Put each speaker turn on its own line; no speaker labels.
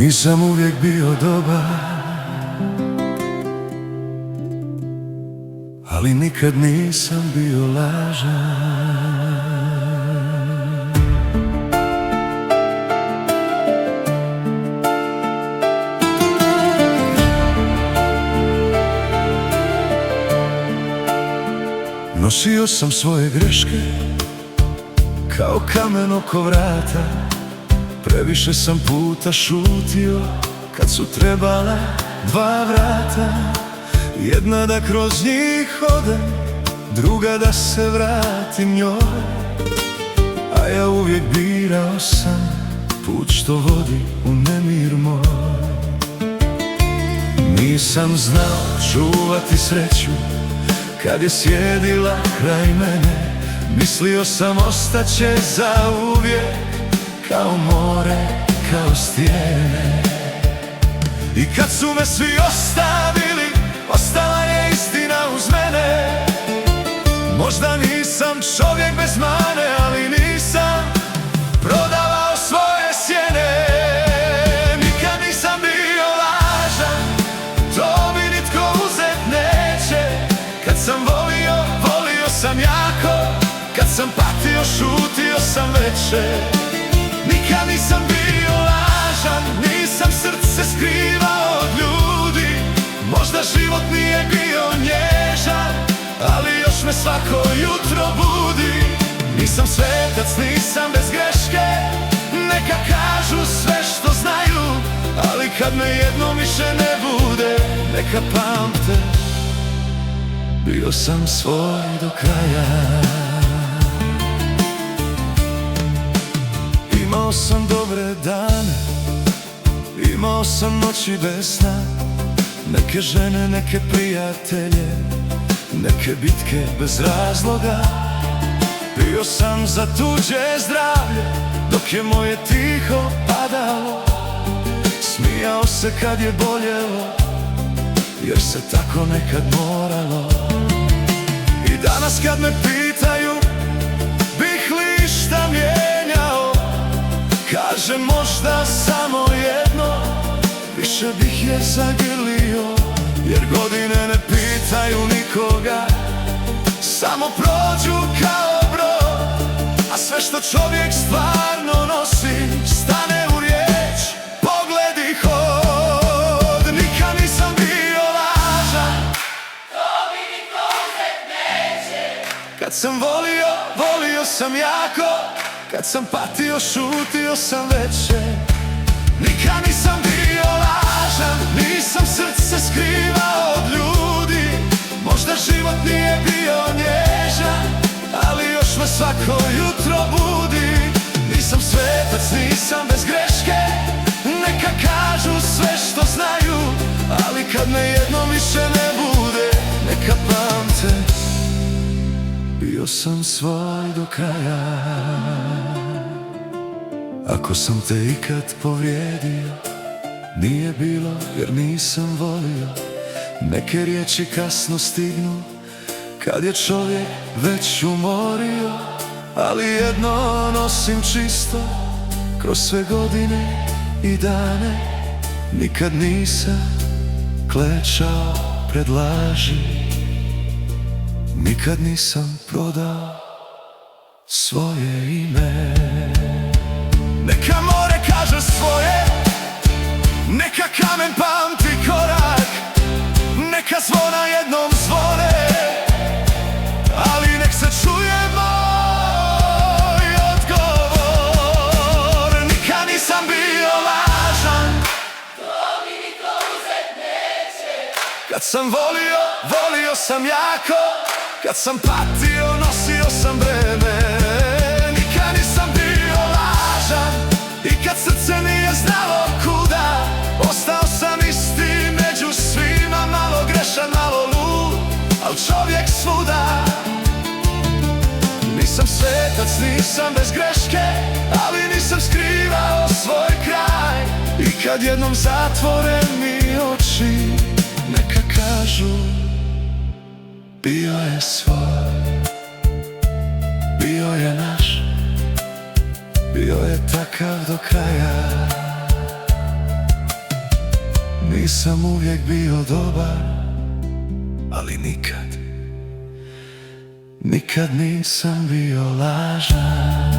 Nisam uvijek bio dobar, ali nikad nisam bio lažan. Nosio sam svoje greške kao kamen oko vrata. Previše sam puta šutio kad su trebala dva vrata. Jedna da kroz njih odem, druga da se vratim njoj. A ja uvijek birao sam put što vodi u nemir moj. Nisam znao čuvati sreću kad je sjedila kraj mene. Mislio sam ostaće zauvijek kao more, kao stijene. I kad su me svi ostavili, ostala je istina uz mene. Možda nisam čovjek bez mane, ali nisam prodavao svoje sjene. Nikad nisam bio lažan, to mi nitko uzet neće. Kad sam volio, volio sam jako. Kad sam patio, šutio sam veče. Nikad nisam bio lažan, nisam srce skrivao od ljudi. Možda život nije bio nježan, ali još me svako jutro budi. Nisam svetac, nisam bez greške. Neka kažu sve što znaju, ali kad me jednom više ne bude, neka pamte, bio sam svoj do kraja. Imao sam dobre dane, imao sam noći bez sna. Neke žene, neke prijatelje, neke bitke bez razloga. Pio sam za tuđe zdravlje, dok je moje tiho padalo. Smijao se kad je boljelo, jer se tako nekad moralo. I danas kad me pitaju, bih li šta mijenjao, kažem možda samo jedno, više bih je zagrlio. Jer godine ne pitaju nikoga, samo prođu kao brod. A sve što čovjek stvarno nosi, stane u riječ, pogled i hod. Nikad nisam bio lažan, to mi niko uzet neće. Kad sam volio, volio sam jako. Kad sam patio, šutio sam veče. Nikad nisam bio lažan, nisam srce skrivao od ljudi. Možda život nije bio nježan, ali još me svako jutro budi. Nisam svetac, nisam bez greške. Neka kažu sve što znaju, ali kad me jednom više ne bude, neka pamte, bio sam svoj do kraja. Ako sam te ikad povrijedio, nije bilo jer nisam volio. Neke riječi kasno stignu kad je čovjek već umorio. Ali jedno nosim čisto kroz sve godine i dane. Nikad nisam klečao pred laži, nikad nisam prodao svoje ime. Neka more kaže svoje, neka kamen pamti korak. Neka zvona jednom zvone, ali nek se čuje moj odgovor. Nikad nisam bio lažan, to mi niko uzet neće. Kad sam volio, volio sam jako. Kad sam patio, nosio sam breme. Nikad nisam bio lažan, i kad srce nije znalo kuda, ostao sam isti među svima. Malo grešan, malo lud, al čovjek svuda. Nisam svetac, nisam bez greške, ali nisam skrivao svoj kraj. I kad jednom zatvore mi oči, neka kažu, bio je svoj, bio je naš, bio je takav do kraja. nisam uvijek bio dobar, ali nikad nisam bio lažan.